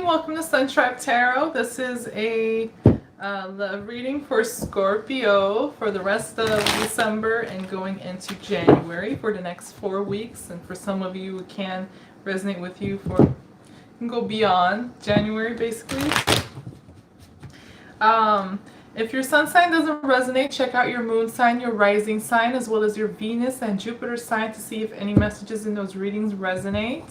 morning. Welcome to Sun Tribe Tarot. This is a love reading for Scorpio for the rest of December and going into January for the next 4 weeks. And for some of you, it can resonate with you can go beyond January, basically. If your sun sign doesn't resonate, check out your moon sign, your rising sign, as well as your Venus and Jupiter sign to see if any messages in those readings resonate.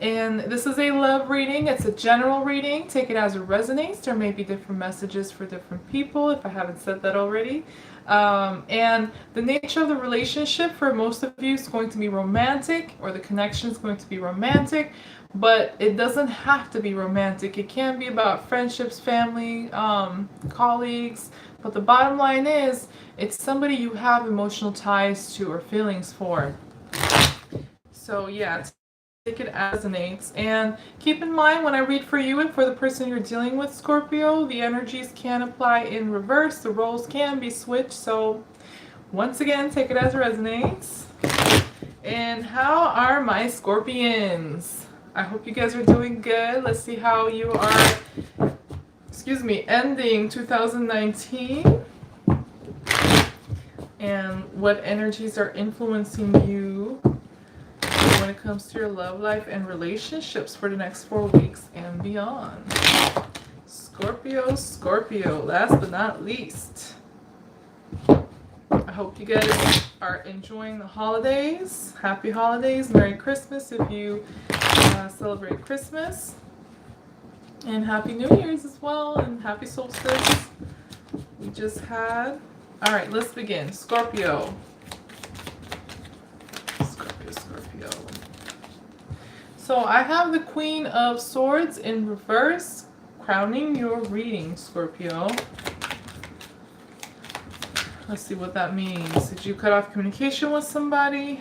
And this is a love reading. It's a general reading. Take it as it resonates. There may be different messages for different people, if I haven't said that already. And the nature of the relationship for most of you is going to be romantic, or the connection is going to be romantic, but it doesn't have to be romantic. It can be about friendships, family, colleagues, but the bottom line is it's somebody you have emotional ties to or feelings for. So yeah, take it as it resonates. And keep in mind, when I read for you and for the person you're dealing with, Scorpio, the energies can apply in reverse. The roles can be switched. So once again, take it as it resonates. And how are my Scorpions? I hope you guys are doing good. Let's see how you are, ending 2019. And what energies are influencing you when it comes to your love life and relationships for the next 4 weeks and beyond. Scorpio, last but not least. I hope you guys are enjoying the holidays. Happy holidays. Merry Christmas if you celebrate Christmas. And Happy New Year's as well. And Happy Solstice. We just had. Alright, let's begin. Scorpio. Scorpio. So I have the Queen of Swords in reverse, crowning your reading, Scorpio. Let's see what that means. Did you cut off communication with somebody?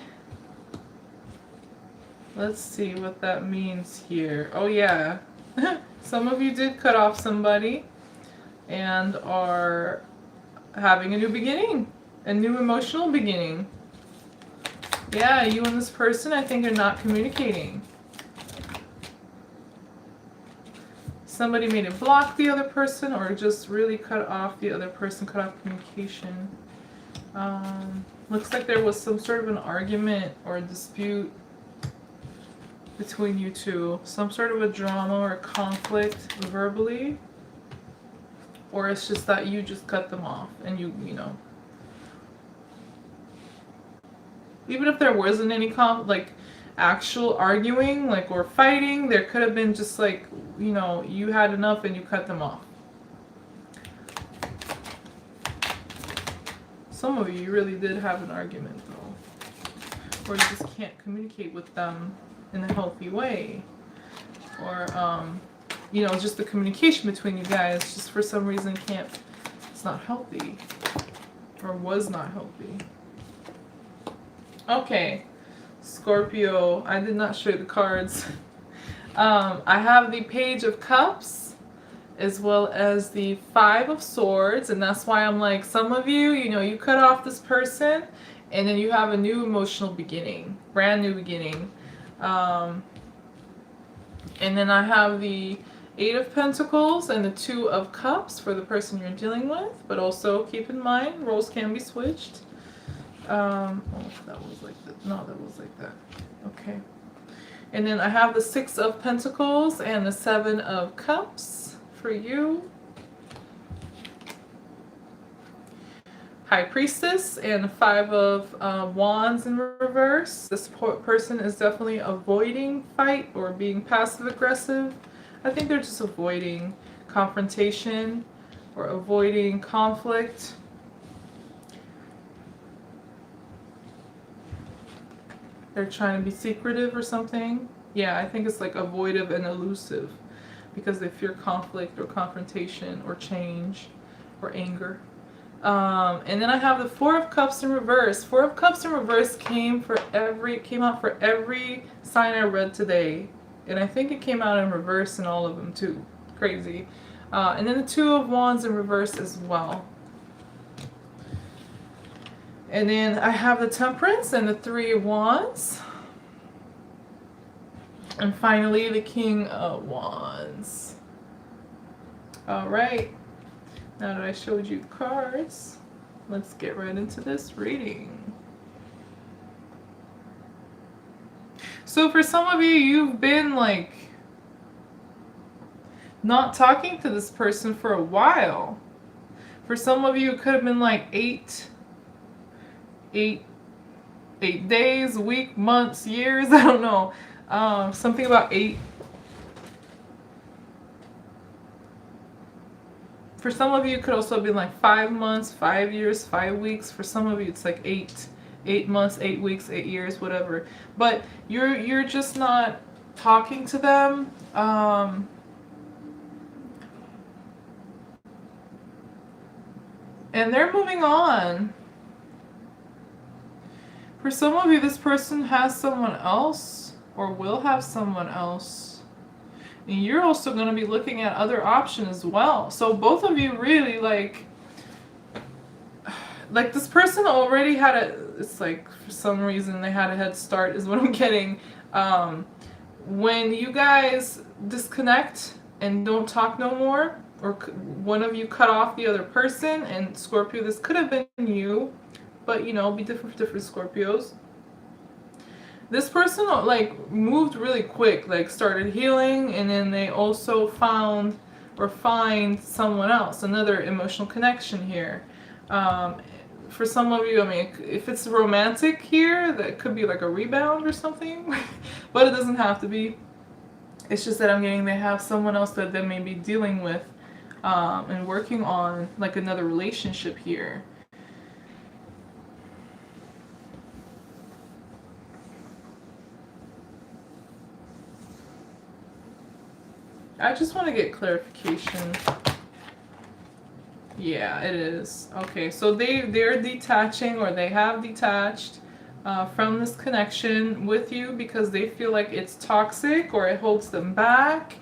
Let's see what that means here. Oh yeah, some of you did cut off somebody and are having a new beginning, a new emotional beginning. Yeah, you and this person, I think, are not communicating. Somebody made it block the other person or just really cut off the other person, cut off communication. Looks like there was some sort of an argument or a dispute between you two. Some sort of a drama or a conflict verbally. Or it's just that you just cut them off and you know. Even if there wasn't any actual arguing, or fighting, there could have been just you had enough and you cut them off. Some of you really did have an argument though. Or you just can't communicate with them in a healthy way. Or, just the communication between you guys just for some reason it's not healthy. Or was not healthy. Okay, Scorpio, I did not show you the cards. I have the Page of Cups as well as the Five of Swords, and that's why I'm like, some of you, you cut off this person and then you have a new emotional beginning, brand new beginning. And then I have the Eight of Pentacles and the Two of Cups for the person you're dealing with, but also keep in mind, roles can be switched. Oh, that was like that. No, that was like that. Okay. And then I have the Six of Pentacles and the Seven of Cups for you. High Priestess and the Five of Wands in reverse. This person is definitely avoiding fight or being passive aggressive. I think they're just avoiding confrontation or avoiding conflict. They're trying to be secretive or something. Yeah, I think it's avoidant and elusive because they fear conflict or confrontation or change or anger. And then I have the Four of Cups in reverse. Four of Cups in reverse came out for every sign I read today. And I think it came out in reverse in all of them too. Crazy. And then the Two of Wands in reverse as well. And then I have the Temperance and the Three of Wands. And finally, the King of Wands. All right. Now that I showed you cards, let's get right into this reading. So for some of you, you've been like not talking to this person for a while. For some of you, it could have been like eight days, week, months, years. I don't know. Something about 8. For some of you, it could also have been like 5 months, 5 years, 5 weeks. For some of you, it's like 8 months, 8 weeks, 8 years, whatever. But you're just not talking to them. And they're moving on. For some of you, this person has someone else or will have someone else. And you're also going to be looking at other options as well. So both of you really like this person already had it's like for some reason they had a head start is what I'm getting. When you guys disconnect and don't talk no more, or one of you cut off the other person, and Scorpio, this could have been you, but you know, be different for different Scorpios. This person like moved really quick, like started healing, and then they also found or find someone else, another emotional connection here. For some of you, I mean, if it's romantic here, that could be like a rebound or something, but it doesn't have to be. It's just that I'm getting they have someone else that they may be dealing with and working on, like another relationship here. I just want to get clarification. Yeah, it is. Okay, so they're detaching, or they have detached from this connection with you because they feel like it's toxic or it holds them back.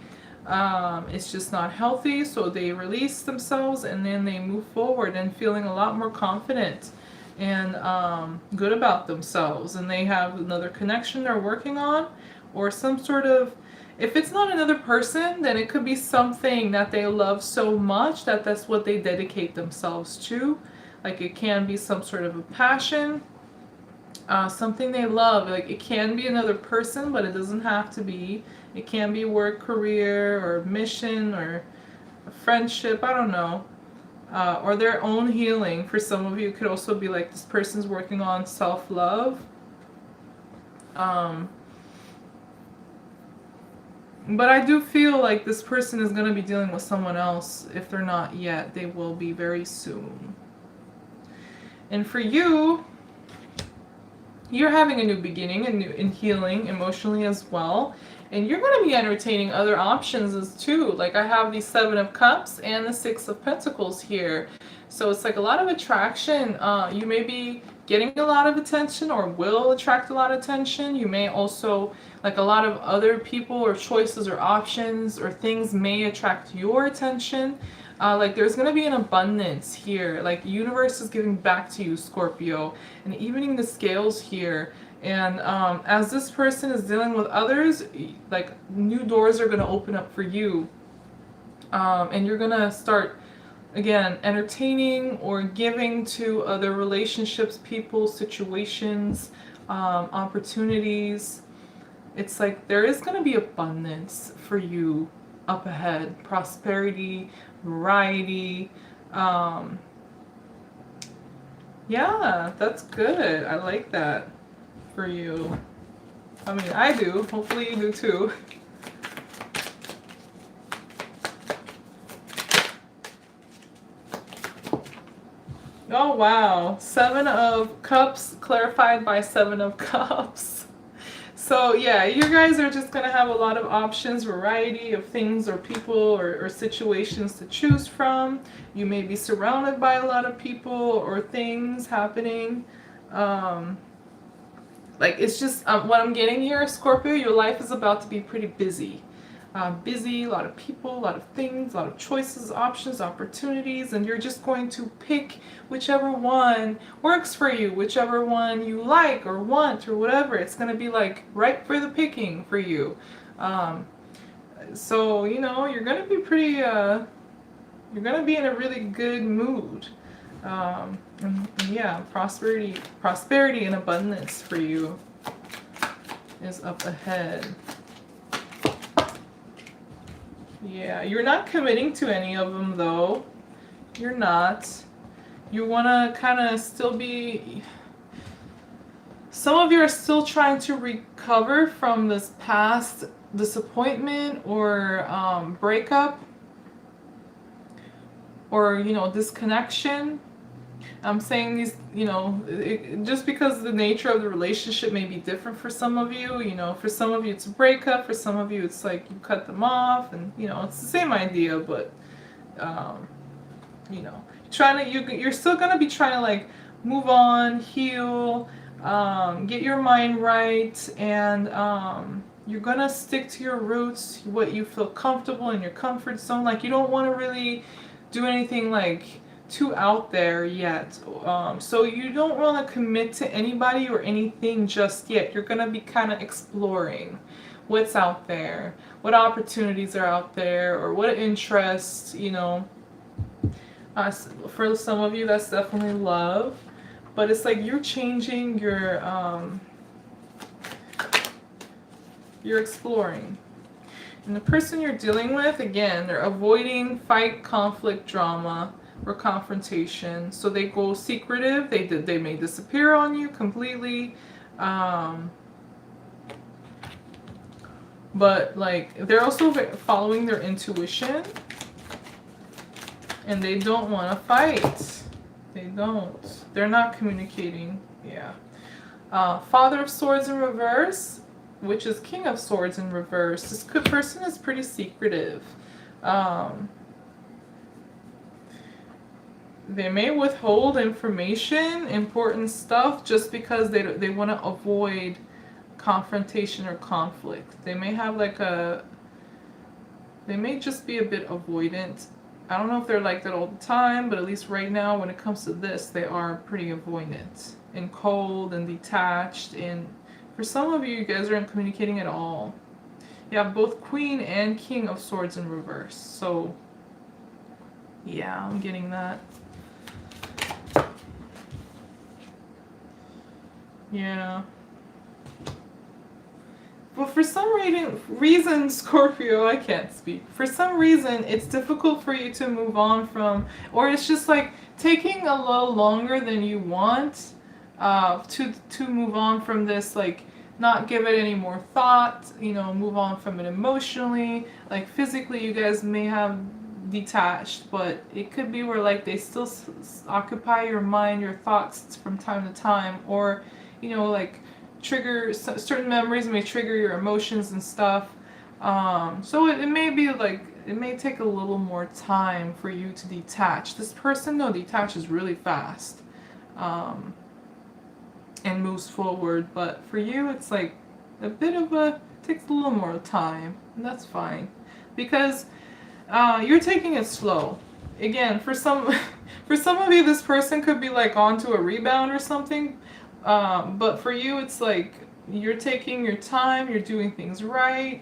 It's just not healthy, so they release themselves and then they move forward and feeling a lot more confident and good about themselves. And they have another connection they're working on, or some sort of, if it's not another person, then it could be something that they love so much that that's what they dedicate themselves to. Like it can be some sort of a passion, something they love. Like it can be another person, but it doesn't have to be. It can be work, career, or mission, or a friendship, I don't know. Or their own healing. For some of you, it could also be like this person's working on self-love. But I do feel like this person is going to be dealing with someone else. If they're not yet, they will be very soon. And for you, you're having a new beginning and healing emotionally as well. And you're going to be entertaining other options as too. Like I have the 7 of Cups and the 6 of Pentacles here. So it's like a lot of attraction. You may be getting a lot of attention or will attract a lot of attention. You may also, like a lot of other people or choices or options or things may attract your attention. Like there's going to be an abundance here. Like universe is giving back to you, Scorpio, and evening the scales here. And as this person is dealing with others, like new doors are going to open up for you. And you're going to start, again, entertaining or giving to other relationships, people, situations, opportunities. It's like there is going to be abundance for you up ahead. Prosperity, variety. Yeah, that's good. I like that for you. I mean, I do. Hopefully you do too. Oh wow, 7 of Cups clarified by 7 of Cups. So yeah, you guys are just going to have a lot of options, variety of things or people or situations to choose from. You may be surrounded by a lot of people or things happening. Like it's just what I'm getting here, Scorpio, your life is about to be pretty busy. Busy, a lot of people, a lot of things, a lot of choices, options, opportunities, and you're just going to pick whichever one works for you, whichever one you like or want or whatever. It's going to be like right for the picking for you. So, you know, you're going to be pretty, you're going to be in a really good mood. And yeah, prosperity and abundance for you is up ahead. Yeah, you're not committing to any of them though. You're not. You want to kind of still be... Some of you are still trying to recover from this past disappointment or breakup or, you know, disconnection. I'm saying these, you know, just because the nature of the relationship may be different for some of you. You know, for some of you it's a breakup, for some of you it's like you cut them off, and, you know, it's the same idea, but, you know, you're still going to be trying to, like, move on, heal, get your mind right, and you're going to stick to your roots, what you feel comfortable in your comfort zone. Like, you don't want to really do anything, like, too out there yet. So you don't want to commit to anybody or anything just yet. You're going to be kind of exploring what's out there, what opportunities are out there, or what interests, you know. For some of you, that's definitely love. But it's like you're changing you're exploring. And the person you're dealing with, again, they're avoiding fight, conflict, drama, or confrontation. So they go secretive. They may disappear on you completely. But, like, they're also following their intuition. And they don't want to fight. They don't. They're not communicating. Yeah. Father of Swords in reverse, which is King of Swords in reverse. This person is pretty secretive. They may withhold information, important stuff, just because they want to avoid confrontation or conflict. They may have like they may just be a bit avoidant. I don't know if they're like that all the time, but at least right now when it comes to this, they are pretty avoidant and cold and detached. And for some of you, you guys aren't communicating at all. You have both Queen and King of Swords in reverse. So, yeah, I'm getting that. Yeah. But for some reason, Scorpio, I can't speak. For some reason, it's difficult for you to move on from, or it's just like taking a little longer than you want to move on from this, like not give it any more thought, you know, move on from it emotionally. Like physically, you guys may have detached, but it could be where like they still occupy your mind, your thoughts from time to time, or, you know, like trigger certain memories may trigger your emotions and stuff. So it may be like, it may take a little more time for you to detach. This person, though, detaches really fast and moves forward. But for you, it's like a bit of takes a little more time. And that's fine. Because you're taking it slow. Again, for some of you, this person could be like onto a rebound or something. But for you, it's like you're taking your time, you're doing things right,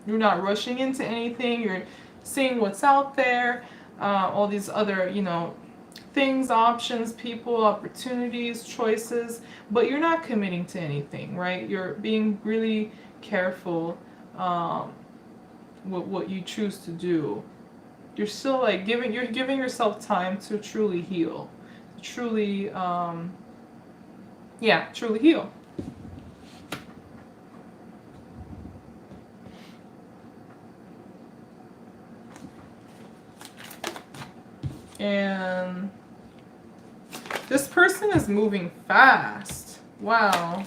you're not rushing into anything, you're seeing what's out there, all these other, you know, things, options, people, opportunities, choices, but you're not committing to anything, right? You're being really careful with what you choose to do. You're still like you're giving yourself time to truly heal, to truly truly heal. And this person is moving fast. Wow.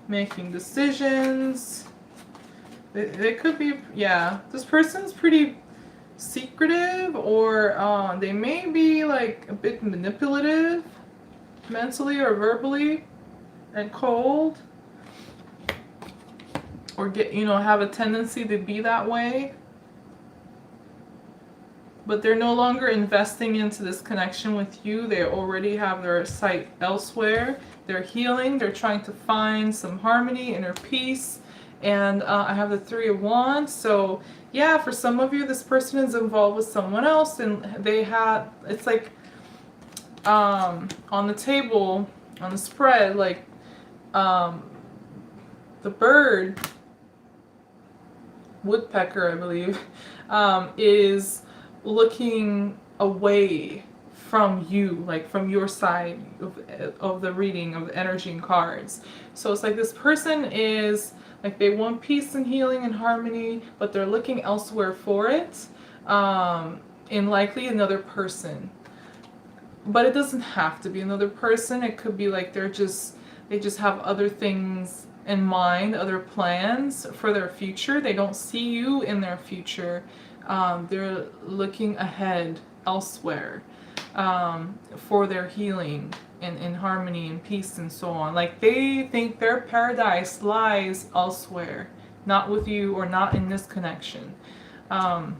Making decisions. They could be, yeah. This person's pretty secretive, or they may be like a bit manipulative, mentally or verbally, and cold, or have a tendency to be that way. But they're no longer investing into this connection with you. They already have their sight elsewhere. They're healing. They're trying to find some harmony, inner peace, And I have the Three of Wands. So yeah, for some of you, this person is involved with someone else, and they had, it's like on the table, on the spread, like the bird, woodpecker, I believe, is looking away from you, like from your side of the reading of the energy and cards. So it's like this person is like, they want peace and healing and harmony, but they're looking elsewhere for it, in likely another person. But it doesn't have to be another person. It could be like they just have other things in mind, other plans for their future. They don't see you in their future. They're looking ahead elsewhere, for their healing and harmony and peace and so on. Like they think their paradise lies elsewhere, not with you or not in this connection. And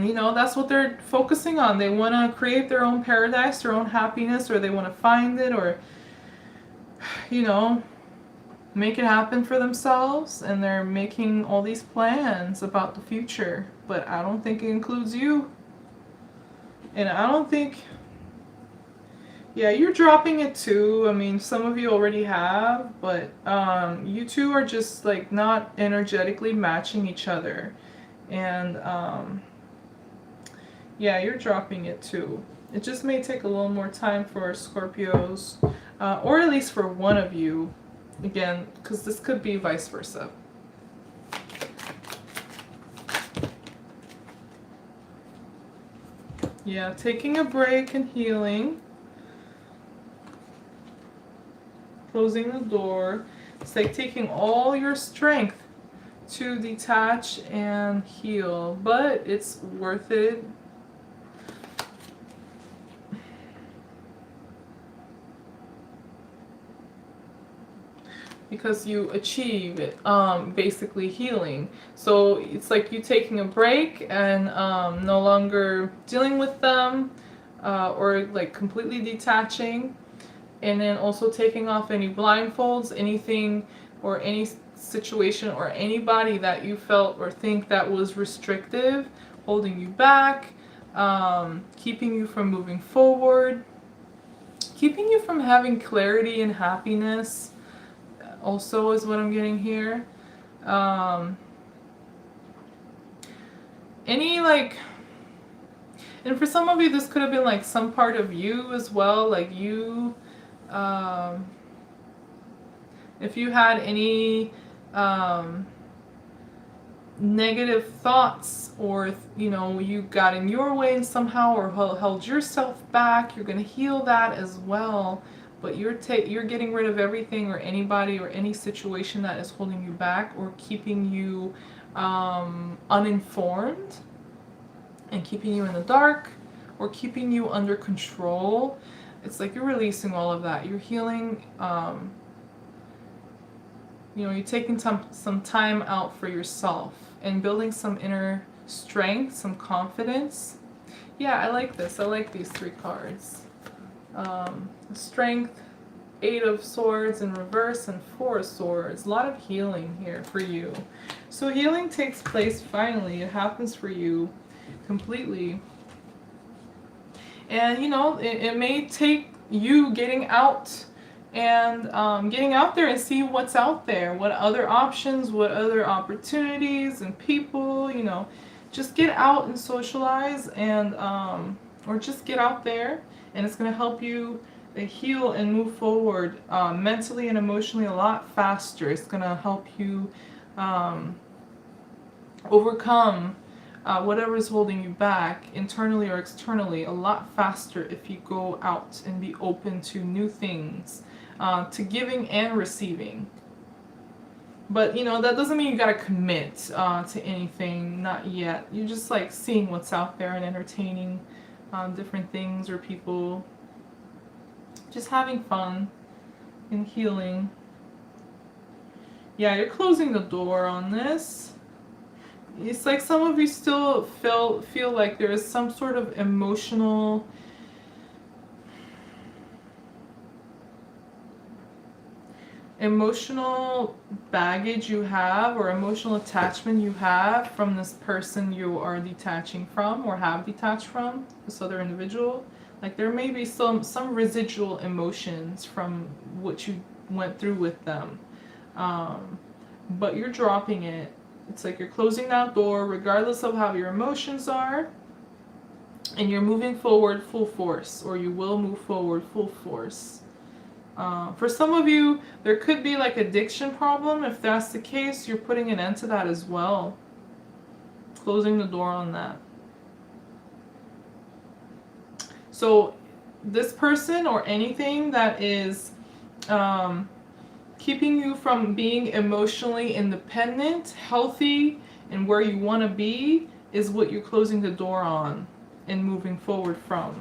you know, that's what they're focusing on. They want to create their own paradise, their own happiness, or they want to find it, or, you know, make it happen for themselves. And they're making all these plans about the future. But I don't think it includes you. And I don't think, yeah, you're dropping it too. I mean, some of you already have, but you two are just like not energetically matching each other. And yeah, you're dropping it too. It just may take a little more time for Scorpios, or at least for one of you, again, because this could be vice versa. Yeah, taking a break and healing. Closing the door. It's like taking all your strength to detach and heal, but it's worth it. Because you achieve it, basically healing. So it's like you taking a break and no longer dealing with them, or like completely detaching, and then also taking off any blindfolds, anything or any situation or anybody that you felt or think that was restrictive, holding you back, keeping you from moving forward, keeping you from having clarity and happiness. Also is what I'm getting here. Any like, and for some of you this could have been like some part of you as well, like you, if you had any negative thoughts, or you know, you got in your way and somehow, or held yourself back, you're going to heal that as well. But you're getting rid of everything or anybody or any situation that is holding you back or keeping you uninformed and keeping you in the dark or keeping you under control. It's like you're releasing all of that. You're healing. You know, you're taking some time out for yourself and building some inner strength, some confidence. Yeah, I like this. I like these three cards. Strength, Eight of Swords in reverse, and Four of Swords. A lot of healing here for you. So healing takes place finally. It happens for you completely. And you know, it may take you getting out and getting out there and see what's out there, what other options, what other opportunities and people, you know, just get out and socialize, and or just get out there, and it's going to help you heal and move forward mentally and emotionally a lot faster. It's going to help you overcome whatever is holding you back internally or externally a lot faster if you go out and be open to new things, to giving and receiving. But you know, that doesn't mean you gotta commit to anything, not yet. You're just like seeing what's out there and entertaining different things or people. Just having fun and healing. Yeah, you're closing the door on this. It's like some of you still feel like there is some sort of emotional emotional baggage you have or emotional attachment you have from this person you are detaching from or have detached from this other individual. Like there may be some residual emotions from what you went through with them, but you're dropping it. It's like you're closing that door regardless of how your emotions are, and you're moving forward full force, or you will move forward full force. For some of you, there could be like addiction problem. If that's the case, you're putting an end to that as well. Closing the door on that. So this person or anything that is keeping you from being emotionally independent, healthy, and where you want to be is what you're closing the door on and moving forward from.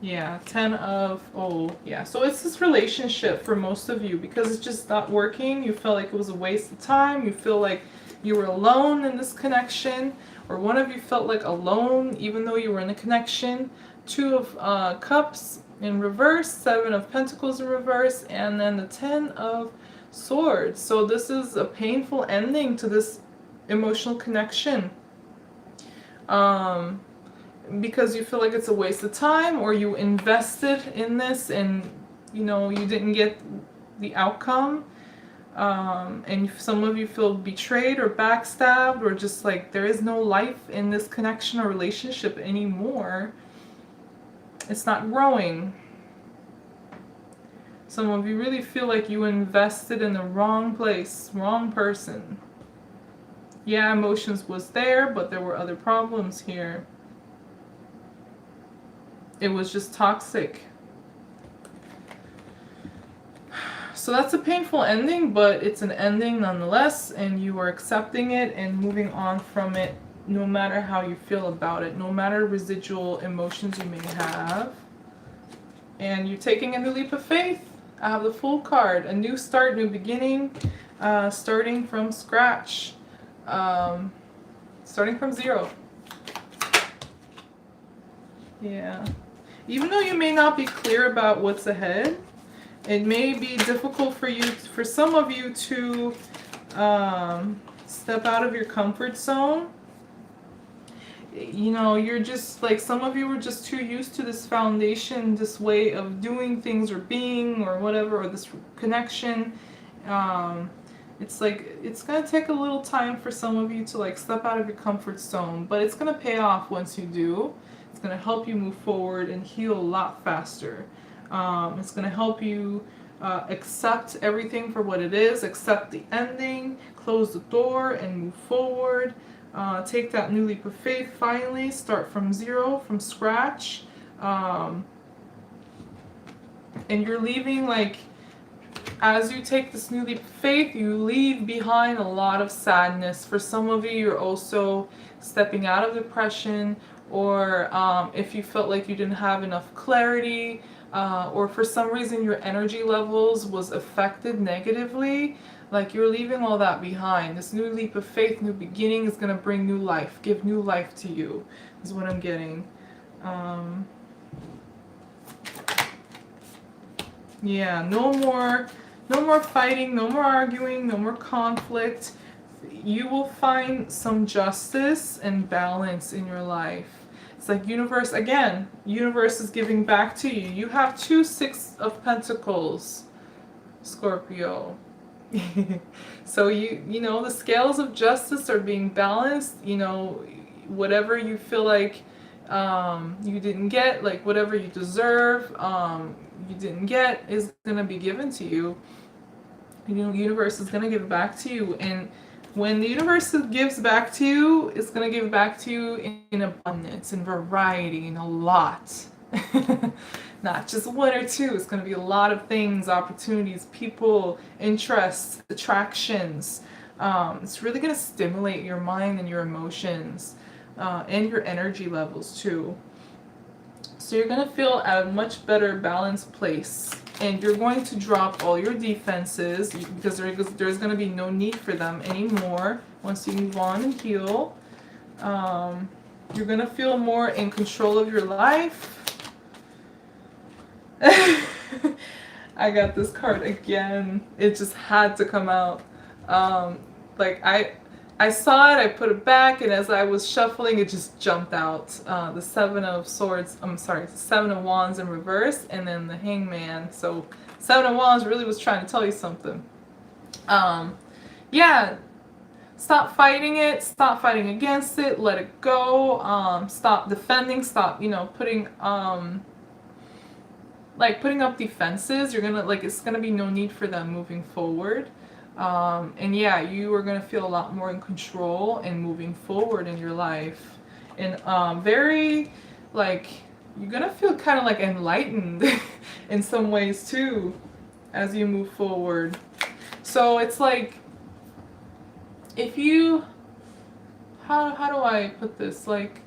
Yeah, 10 of, oh, yeah. So it's this relationship for most of you because it's just not working. You feel like it was a waste of time. You feel like you were alone in this connection, or one of you felt like alone even though you were in a connection. 2 of Cups in reverse, 7 of Pentacles in reverse, and then the 10 of Swords. So this is a painful ending to this emotional connection. Because you feel like it's a waste of time, or you invested in this and you didn't get the outcome, and some of you feel betrayed or backstabbed, or just like there is no life in this connection or relationship anymore. It's not growing. Some of you really feel like you invested in the wrong place, wrong person. Yeah, emotions was there, but there were other problems here. It was just toxic. So that's a painful ending, but it's an ending nonetheless, and you are accepting it and moving on from it, no matter how you feel about it, no matter residual emotions you may have. And you're taking a new leap of faith. I have the Fool card, a new start, new beginning, starting from scratch, starting from zero. Yeah. Even though you may not be clear about what's ahead, it may be difficult for some of you to step out of your comfort zone. You're just like, some of you were just too used to this foundation, this way of doing things or being or whatever, or this connection. It's like, it's going to take a little time for some of you to like step out of your comfort zone, but it's going to pay off once you do. It's going to help you move forward and heal a lot faster. It's going to help you accept everything for what it is, accept the ending, close the door and move forward. Take that new leap of faith finally, start from zero, from scratch. And you're leaving, like, as you take this new leap of faith, you leave behind a lot of sadness. For some of you, you're also stepping out of depression, or if you felt like you didn't have enough clarity, or for some reason your energy levels was affected negatively, like you're leaving all that behind. This new leap of faith, new beginning, is going to bring new life, give new life to you, is what I'm getting. Yeah, no more fighting, no more arguing, no more conflict. You will find some justice and balance in your life. It's like universe is giving back to you. You have 2 6 of Pentacles, Scorpio. So the scales of justice are being balanced. Whatever you feel like you didn't get, like whatever you deserve, you didn't get, is going to be given to you. Universe is going to give it back to you, and when the universe gives back to you, it's going to give back to you in abundance, in variety, in a lot. Not just 1 or 2. It's going to be a lot of things, opportunities, people, interests, attractions. It's really going to stimulate your mind and your emotions, and your energy levels too. So you're going to feel at a much better balanced place. And you're going to drop all your defenses, because there's going to be no need for them anymore once you move on and heal. You're going to feel more in control of your life. I got this card again. It just had to come out. Um, like I saw it, I put it back, and as I was shuffling, it just jumped out. The Seven of Swords. I'm sorry, the Seven of Wands in reverse, and then the Hangman. So Seven of Wands really was trying to tell you something. Yeah, stop fighting it. Stop fighting against it. Let it go. Stop defending. Stop, putting putting up defenses. You're gonna it's gonna be no need for them moving forward. And yeah, you are gonna feel a lot more in control and moving forward in your life, and very like you're gonna feel kind of like enlightened in some ways too as you move forward. So it's like if you how do I put this, like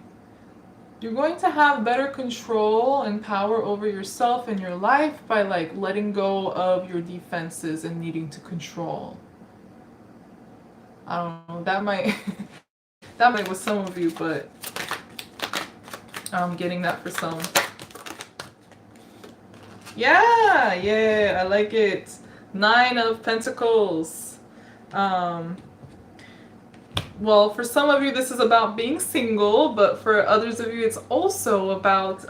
you're going to have better control and power over yourself and your life by like letting go of your defenses and needing to control. I don't know, that might that might with some of you, but I'm getting that for some. Yeah, I like it. Nine of Pentacles. Well, for some of you, this is about being single, but for others of you, it's also about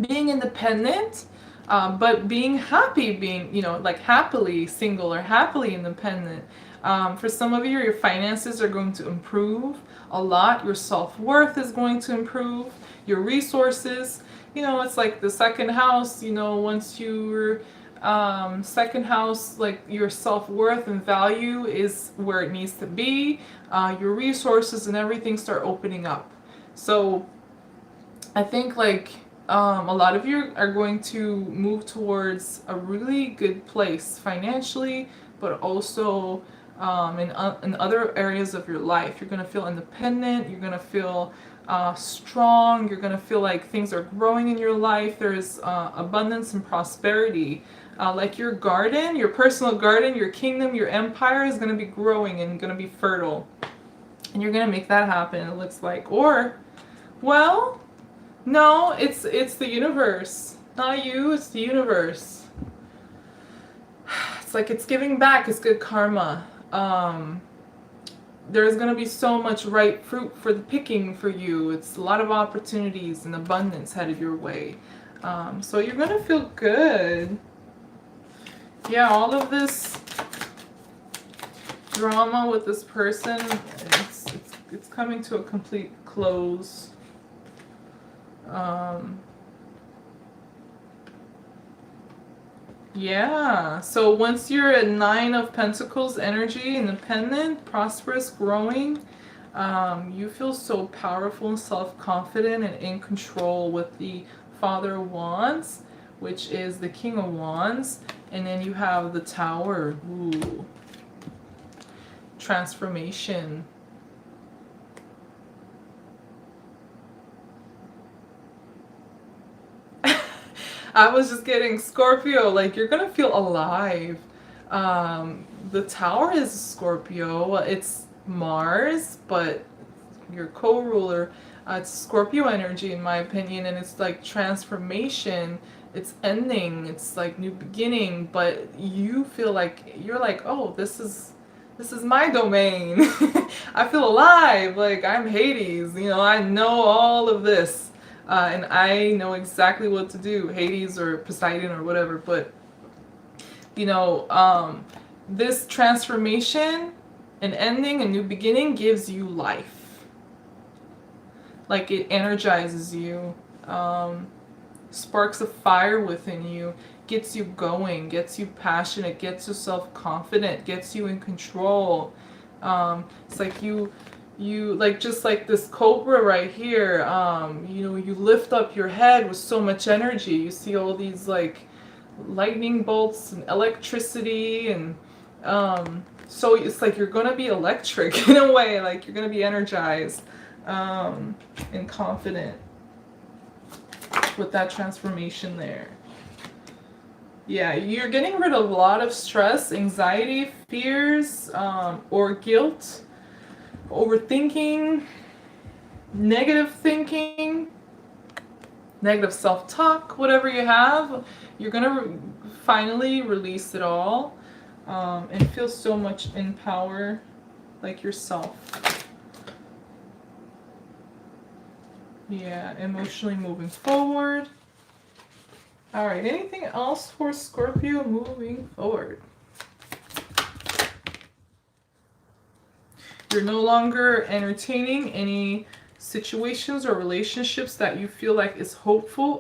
being independent, but being happy, being, like happily single or happily independent. For some of you, your finances are going to improve a lot. Your self-worth is going to improve. Your resources, it's like the second house, once you're second house, like your self-worth and value is where it needs to be. Your resources and everything start opening up. So I think like a lot of you are going to move towards a really good place financially, but also in other areas of your life. You're going to feel independent. You're going to feel strong. You're going to feel like things are growing in your life. There's abundance and prosperity. Like your garden, your personal garden, your kingdom, your empire is going to be growing and going to be fertile. And you're going to make that happen, it looks like. Or, well, no, it's the universe. Not you, it's the universe. It's like it's giving back. It's good karma. There's going to be so much ripe fruit for the picking for you. It's a lot of opportunities and abundance headed your way. So you're going to feel good. Yeah, all of this drama with this person, it's coming to a complete close. Yeah, so once you're at Nine of Pentacles energy, independent, prosperous, growing, you feel so powerful and self-confident and in control with the Father of Wands, which is the King of Wands. And then you have the Tower. Ooh. Transformation. I was just getting Scorpio, like you're gonna feel alive. The Tower is Scorpio. It's Mars, but your co-ruler, it's Scorpio energy in my opinion, and it's like transformation. It's ending, it's like new beginning, but you feel like you're like, oh, this is my domain. I feel alive, like I'm Hades, I know all of this, and I know exactly what to do, Hades or Poseidon or whatever. But this transformation, an ending, a new beginning gives you life, like it energizes you. Sparks of fire within you, gets you going, gets you passionate, gets you self-confident, gets you in control. It's like you like, just like this cobra right here, you lift up your head with so much energy. You see all these like lightning bolts and electricity, and so it's like you're gonna be electric in a way, like you're gonna be energized and confident with that transformation there. Yeah, you're getting rid of a lot of stress, anxiety, fears, or guilt, overthinking, negative thinking. negative self-talk, whatever you have, you're going to finally release it all, and feel so much in power, like yourself. Yeah, emotionally moving forward. All right, anything else for Scorpio moving forward? You're no longer entertaining any situations or relationships that you feel like is hopeful,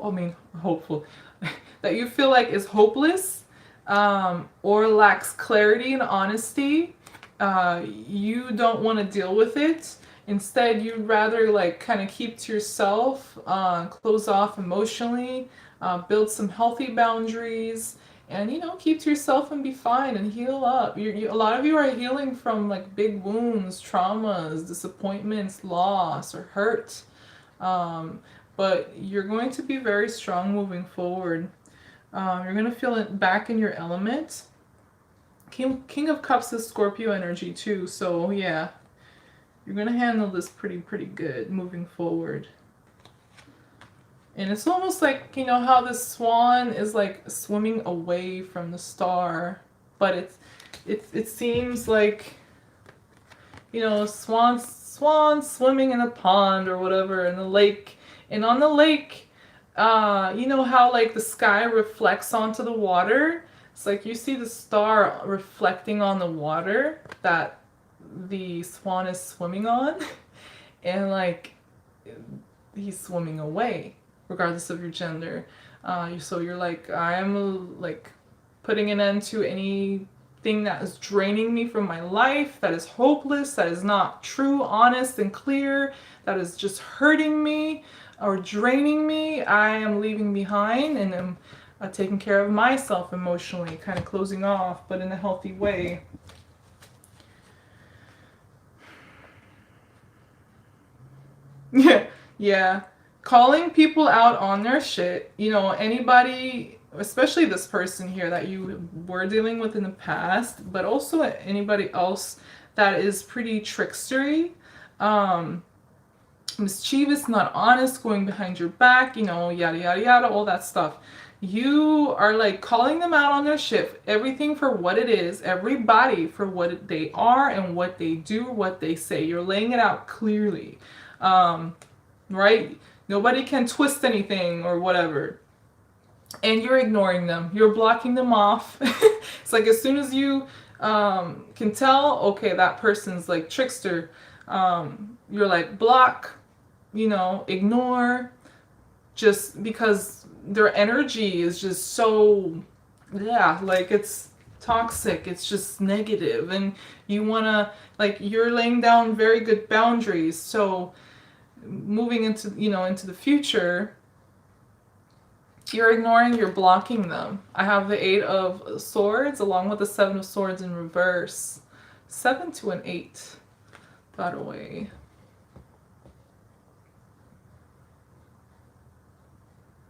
that you feel like is hopeless, or lacks clarity and honesty. You don't want to deal with it. Instead, you'd rather like kind of keep to yourself, close off emotionally, build some healthy boundaries, and keep to yourself and be fine and heal up. A lot of you are healing from like big wounds, traumas, disappointments, loss, or hurt. But you're going to be very strong moving forward. You're going to feel it back in your element. King of Cups is Scorpio energy too, so yeah, you're going to handle this pretty good moving forward. And it's almost like, how the swan is like swimming away from the star, but it seems like, swan swimming in a pond or whatever in the lake. And on the lake, how like the sky reflects onto the water. It's like you see the star reflecting on the water that the swan is swimming on, and like he's swimming away regardless of your gender. So you're like, I'm like putting an end to anything that is draining me from my life, that is hopeless, that is not true, honest, and clear, that is just hurting me or draining me. I am leaving behind, and I'm taking care of myself emotionally, kind of closing off, but in a healthy way. Yeah. Calling people out on their shit. Anybody, especially this person here that you were dealing with in the past, but also anybody else that is pretty trickstery, mischievous, not honest, going behind your back, yada yada yada, all that stuff. You are like calling them out on their shit, everything for what it is, everybody for what they are and what they do, what they say. You're laying it out clearly, right? Nobody can twist anything or whatever. And you're ignoring them. You're blocking them off. It's like as soon as you can tell, okay, that person's like trickster, you're like block, ignore, just because their energy is just so, like it's toxic. It's just negative. And you want to, like, you're laying down very good boundaries. So moving into the future, you're ignoring, you're blocking them. I have the 8 of Swords along with the 7 of Swords in reverse. 7 to an 8, by the way.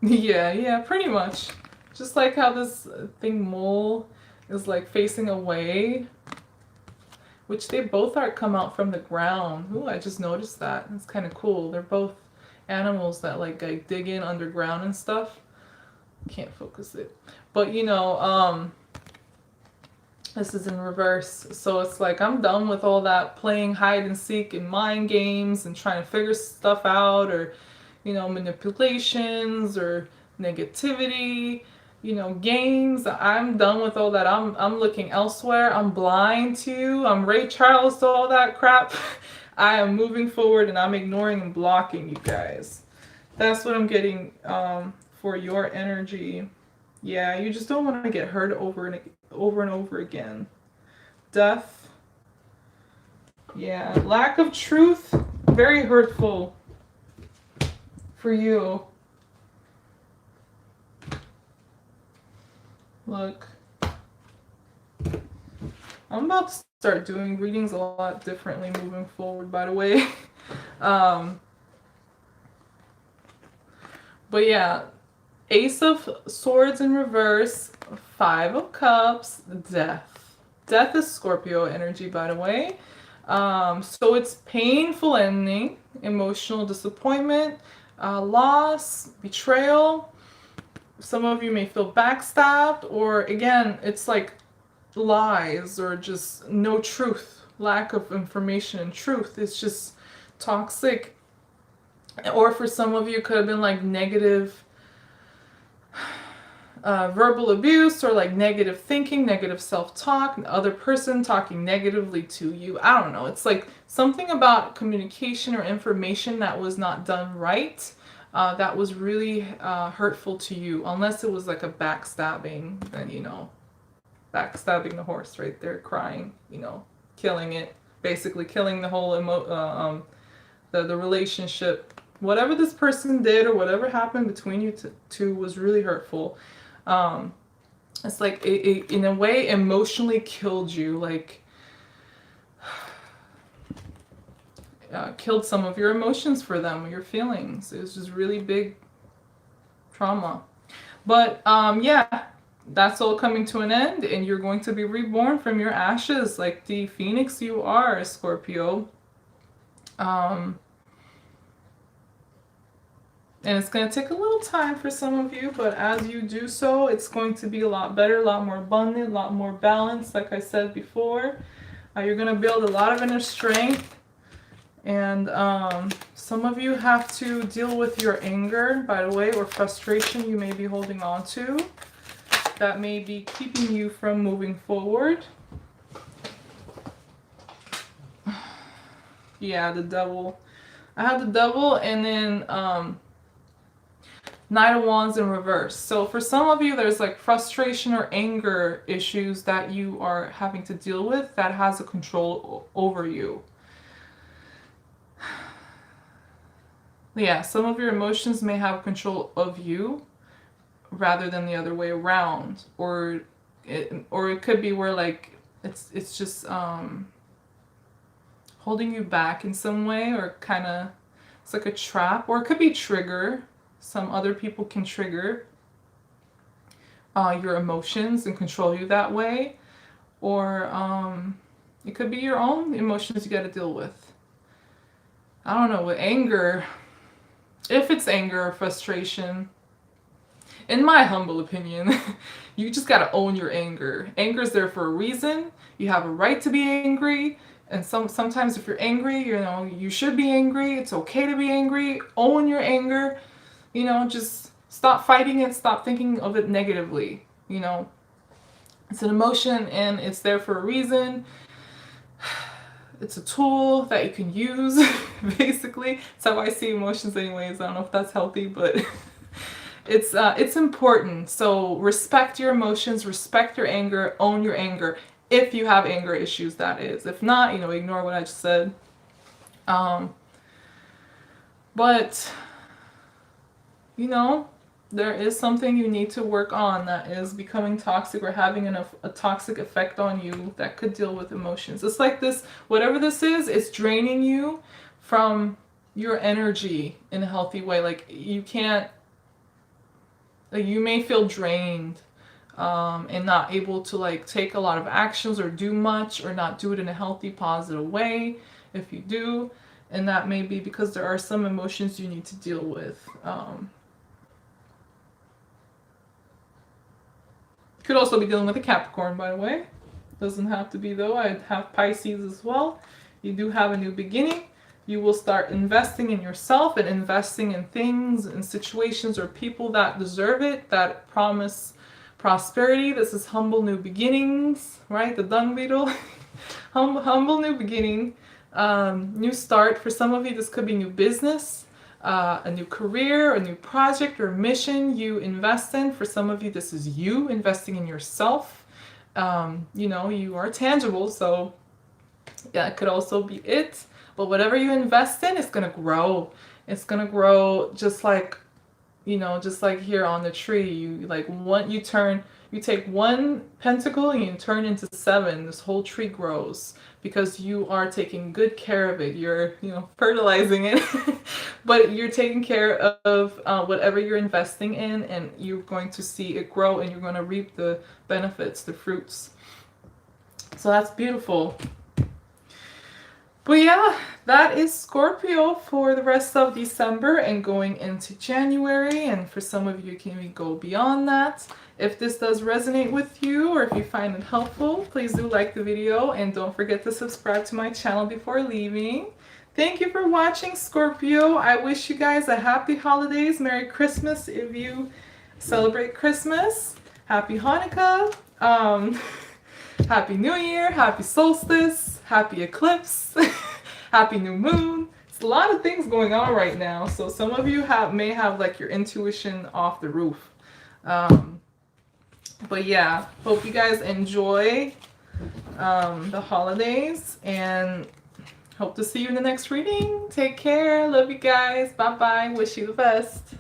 Yeah, pretty much. Just like how this thing mole is like facing away, which they both are come out from the ground. Ooh, I just noticed that. It's kind of cool. They're both animals that like dig in underground and stuff. Can't focus it. But this is in reverse. So it's like I'm done with all that playing hide and seek and mind games and trying to figure stuff out, or manipulations or negativity. Games. I'm done with all that. I'm looking elsewhere. I'm blind to. I'm Ray Charles to all that crap. I am moving forward and I'm ignoring and blocking you guys. That's what I'm getting for your energy. Yeah, you just don't want to get hurt over and over again. Death. Yeah, lack of truth. Very hurtful for you. Look, I'm about to start doing readings a lot differently moving forward, by the way. But yeah, Ace of Swords in reverse, 5 of Cups, Death. Death is Scorpio energy, by the way. So it's painful ending, emotional disappointment, loss, betrayal. Some of you may feel backstabbed, or again, it's like lies or just no truth, lack of information and truth. It's just toxic. Or for some of you, it could have been like negative verbal abuse, or like negative thinking, negative self-talk, the other person talking negatively to you. I don't know. It's like something about communication or information that was not done right, that was really hurtful to you. Unless it was like a backstabbing, then backstabbing the horse right there, crying, killing it, basically killing the whole the relationship. Whatever this person did or whatever happened between you two was really hurtful. It's like it in a way emotionally killed you, like killed some of your emotions for them, or your feelings. It was just really big trauma. But yeah, that's all coming to an end, and you're going to be reborn from your ashes like the phoenix you are, Scorpio. And it's going to take a little time for some of you, but as you do so, it's going to be a lot better, a lot more abundant, a lot more balanced, like I said before. You're going to build a lot of inner strength. And some of you have to deal with your anger, by the way, or frustration you may be holding on to. That may be keeping you from moving forward. Yeah, the Devil. I have the Devil, and then Knight of Wands in reverse. So for some of you, there's like frustration or anger issues that you are having to deal with that has a control over you. Yeah, some of your emotions may have control of you rather than the other way around. Or it could be where like it's just holding you back in some way, or kind of it's like a trap, or it could be trigger. Some other people can trigger your emotions and control you that way. Or it could be your own emotions you got to deal with. I don't know, with anger, if it's anger or frustration, in my humble opinion, you just got to own your anger. Anger is there for a reason. You have a right to be angry. And sometimes if you're angry, you should be angry. It's okay to be angry. Own your anger. Just stop fighting it. Stop thinking of it negatively. It's an emotion and it's there for a reason. It's a tool that you can use, basically. That's how I see emotions anyways. I don't know if that's healthy, but it's important. So respect your emotions, respect your anger, own your anger. If you have anger issues, that is. If not, ignore what I just said. But there is something you need to work on that is becoming toxic or having a toxic effect on you that could deal with emotions. It's like this, whatever this is, it's draining you from your energy in a healthy way. Like you may feel drained and not able to like take a lot of actions or do much, or not do it in a healthy, positive way if you do. And that may be because there are some emotions you need to deal with. Could also be dealing with a Capricorn, by the way. Doesn't have to be though. I have Pisces as well. You do have a new beginning. You will start investing in yourself and investing in things and situations or people that deserve it, that promise prosperity. This is humble new beginnings, right? The dung beetle. Humble new beginning. New start. For some of you, this could be new business. A new career, a new project or mission you invest in. For some of you, this is you investing in yourself. You are tangible, so yeah, it could also be it. But whatever you invest in, it's gonna grow. It's gonna grow just like, just like here on the tree. You take one pentacle and you turn into 7. This whole tree grows because you are taking good care of it. You're, fertilizing it, but you're taking care of whatever you're investing in, and you're going to see it grow, and you're going to reap the benefits, the fruits. So that's beautiful. But yeah, that is Scorpio for the rest of December and going into January. And for some of you, can we go beyond that? If this does resonate with you or if you find it helpful, please do like the video and don't forget to subscribe to my channel before leaving. Thank you for watching, Scorpio. I wish you guys a happy holidays, Merry Christmas if you celebrate Christmas, Happy Hanukkah, Happy New Year, Happy Solstice, Happy Eclipse, Happy New Moon. It's a lot of things going on right now, so some of you may have like your intuition off the roof. But yeah, hope you guys enjoy the holidays and hope to see you in the next reading. Take care. Love you guys. Bye bye. Wish you the best.